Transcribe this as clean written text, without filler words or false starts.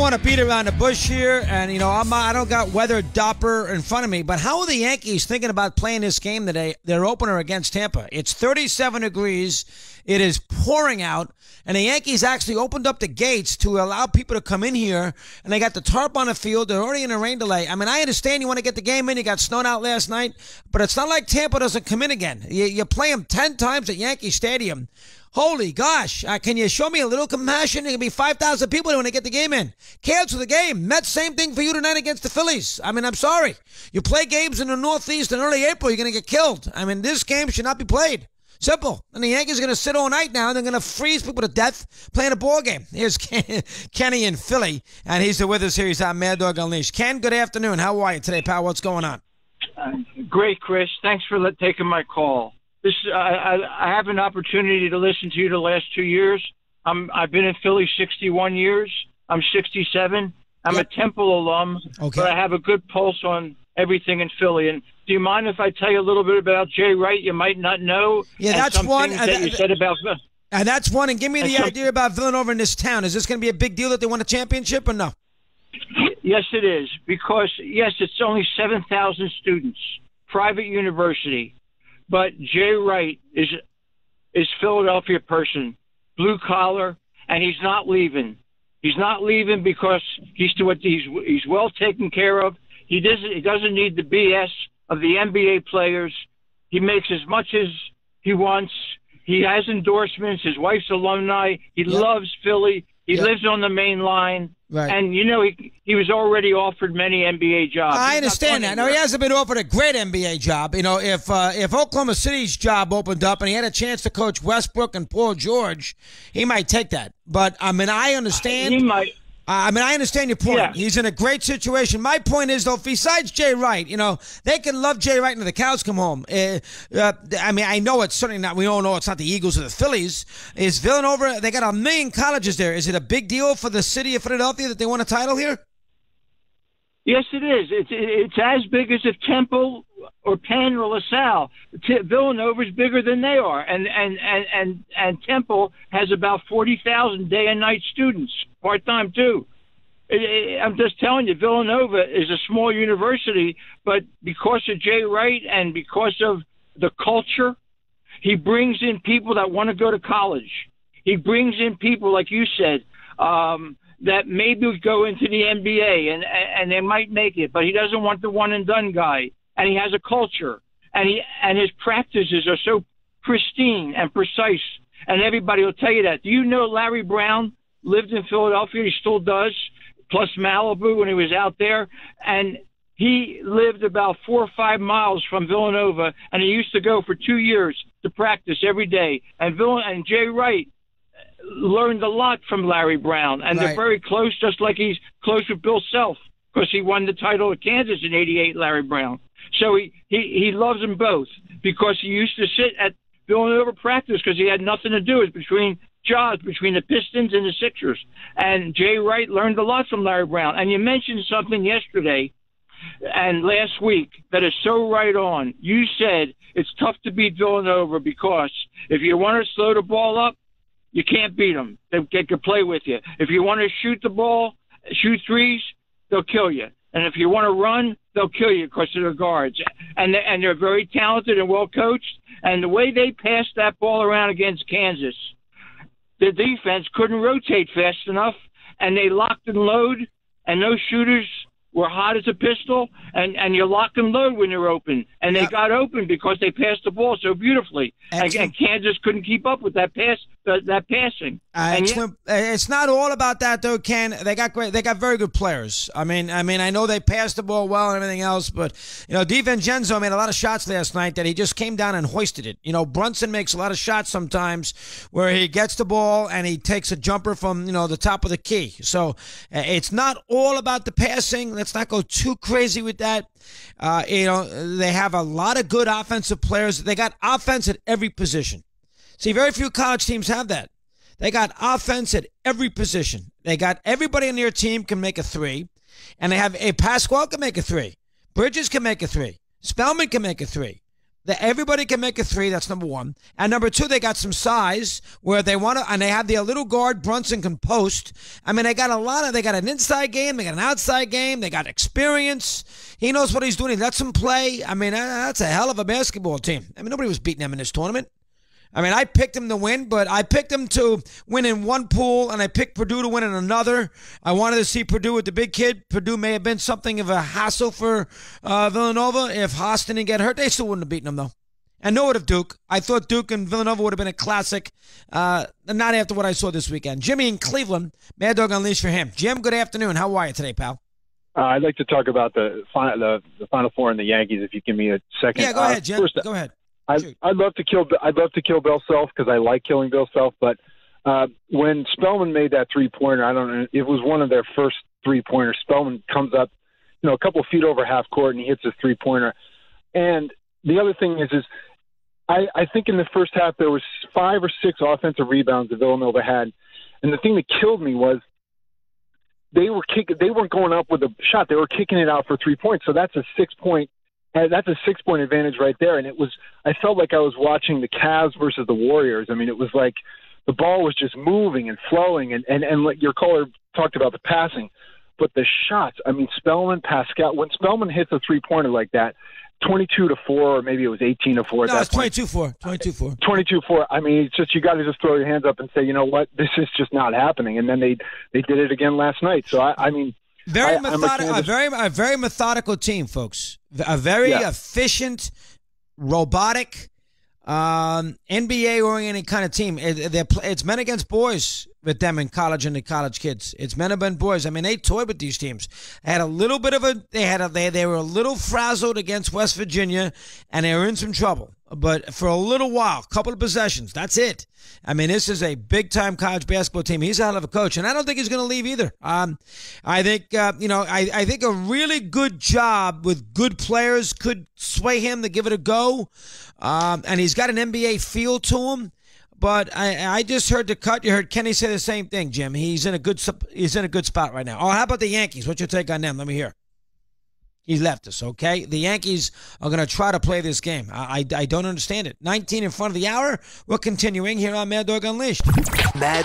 want to beat around the bush here, and I don't got weather dopper in front of me, but how are the Yankees thinking about playing this game today, their opener against Tampa? It's 37 degrees, it is pouring out, and the Yankees actually opened up the gates to allow people to come in here, and they got the tarp on the field. They're already in a rain delay. I mean, I understand you want to get the game in. You got snowed out last night, but it's not like Tampa doesn't come in again. You play them 10 times at Yankee Stadium. Holy gosh, can you show me a little compassion? There can be 5,000 people when they get the game in. Cancel the game. Mets, same thing for you tonight against the Phillies. I mean, I'm sorry. You play games in the Northeast in early April, you're going to get killed. I mean, this game should not be played. Simple. And the Yankees are going to sit all night now. They're going to freeze people to death playing a ball game. Here's Kenny in Philly, and he's with us here. He's on Mad Dog Unleashed. Ken, good afternoon. How are you today, pal? What's going on? Great, Chris. Thanks for taking my call. I have an opportunity to listen to you the last 2 years. I've been in Philly 61 years. I'm 67. I'm a Temple alum, but I have a good pulse on everything in Philly. And do you mind if I tell you a little bit about Jay Wright? You might not know. Yeah, that's one. That you said about. And that's one. And give me the idea about Villanova in this town. Is this going to be a big deal that they won a championship or no? Yes, it is. Because, yes, it's only 7,000 students, private university. But Jay Wright is Philadelphia person, blue collar, and he's not leaving. He's not leaving because he's well taken care of. He doesn't need the BS of the NBA players. He makes as much as he wants. He has endorsements. His wife's alumni. He loves Philly. He lives on the main line. Right. And, he was already offered many NBA jobs. I understand that. Now, he hasn't been offered a great NBA job. If Oklahoma City's job opened up and he had a chance to coach Westbrook and Paul George, he might take that. But, I mean, I understand. He might. I understand your point. Yeah. He's in a great situation. My point is, though, besides Jay Wright, they can love Jay Wright until the cows come home. I know it's certainly not. We all know it's not the Eagles or the Phillies. Is Villanova? They got 1 million colleges there. Is it a big deal for the city of Philadelphia that they won a title here? Yes, it is. It's as big as if Temple or Penn or LaSalle. Villanova's bigger than they are, and Temple has about 40,000 day and night students, part-time too. I'm just telling you, Villanova is a small university, but because of Jay Wright and because of the culture, he brings in people that want to go to college. He brings in people, like you said, that maybe would go into the NBA and they might make it, but he doesn't want the one and done guy. And he has a culture, and his practices are so pristine and precise. And everybody will tell you that. Do you know Larry Brown lived in Philadelphia? He still does, plus Malibu when he was out there. And he lived about 4 or 5 miles from Villanova, and he used to go for 2 years to practice every day. And Jay Wright learned a lot from Larry Brown, and they're very close, just like he's close with Bill Self, because he won the title of Kansas in '88, Larry Brown. So he loves them both because he used to sit at Villanova practice because he had nothing to do. It's between jobs, between the Pistons and the Sixers. And Jay Wright learned a lot from Larry Brown. And you mentioned something yesterday and last week that is so right on. You said it's tough to beat Villanova because if you want to slow the ball up, you can't beat them. They can play with you. If you want to shoot the ball, shoot threes, they'll kill you. And if you want to run, they'll kill you because of their guards. And they're very talented and well coached. And the way they passed that ball around against Kansas, the defense couldn't rotate fast enough, and they locked and load, and those shooters were hot as a pistol, and you lock and load when you're open. And they got open because they passed the ball so beautifully. And Kansas couldn't keep up with that passing. It's not all about that, though, Ken. They got very good players. I mean, I know they passed the ball well and everything else, but DiVincenzo made a lot of shots last night that he just came down and hoisted it. Brunson makes a lot of shots sometimes where he gets the ball and he takes a jumper from the top of the key. So it's not all about the passing. Let's not go too crazy with that. They have a lot of good offensive players. They got offense at every position. See, very few college teams have that. They got offense at every position. They got everybody on their team can make a three, and they have a Pasquale can make a three. Bridges can make a three. Spellman can make a three. Everybody can make a three. That's number one. And number two, they got some size where they want to, and they have their little guard. Brunson can post. I mean, they got an inside game. They got an outside game. They got experience. He knows what he's doing. He lets them play. I mean, that's a hell of a basketball team. I mean, nobody was beating them in this tournament. I mean, I picked them to win, but I picked them to win in one pool, and I picked Purdue to win in another. I wanted to see Purdue with the big kid. Purdue may have been something of a hassle for Villanova. If Haas didn't get hurt, they still wouldn't have beaten them, though. And no would have Duke. I thought Duke and Villanova would have been a classic, not after what I saw this weekend. Jimmy in Cleveland, Mad Dog Unleashed for him. Jim, good afternoon. How are you today, pal? I'd like to talk about the Final Four and the Yankees, if you give me a second. Yeah, go ahead, Jim. First, go ahead. I'd love to kill Bill Self because I like killing Bill Self. But when Spellman made that 3-pointer, I don't know, it was one of their first 3-pointers. Spellman comes up, a couple of feet over half court and he hits his 3-pointer. And the other thing is I think in the first half there was 5 or 6 offensive rebounds that Villanova had, and the thing that killed me was they weren't going up with a shot; they were kicking it out for 3 points. So that's a 6-point. That's a 6-point advantage right there. And I felt like I was watching the Cavs versus the Warriors. I mean, it was like the ball was just moving and flowing. And like your caller talked about the passing, but the shots, I mean, Spellman, Pascal, when Spellman hits a 3-pointer like that, 22-4, or maybe it was 18-4 at that point. No, it's 22-4. 22-4. 22-4. I mean, it's just, you got to just throw your hands up and say, you know what, this is just not happening. And then they did it again last night. So, I mean, a very methodical team, folks. A very efficient, robotic, NBA-oriented kind of team. It's men against boys with them in college and the college kids. It's men against boys. I mean, they toyed with these teams. They were a little frazzled against West Virginia, and they were in some trouble. But for a little while, a couple of possessions, that's it. I mean, this is a big-time college basketball team. He's a hell of a coach, and I don't think he's going to leave either. I think, I think a really good job with good players could sway him to give it a go. And he's got an NBA feel to him. But I just heard the cut. You heard Kenny say the same thing, Jim. He's in a good spot right now. Oh, how about the Yankees? What's your take on them? Let me hear. He left us, okay? The Yankees are going to try to play this game. I don't understand it. 19 in front of the hour. We're continuing here on Mad Dog Unleashed. Mad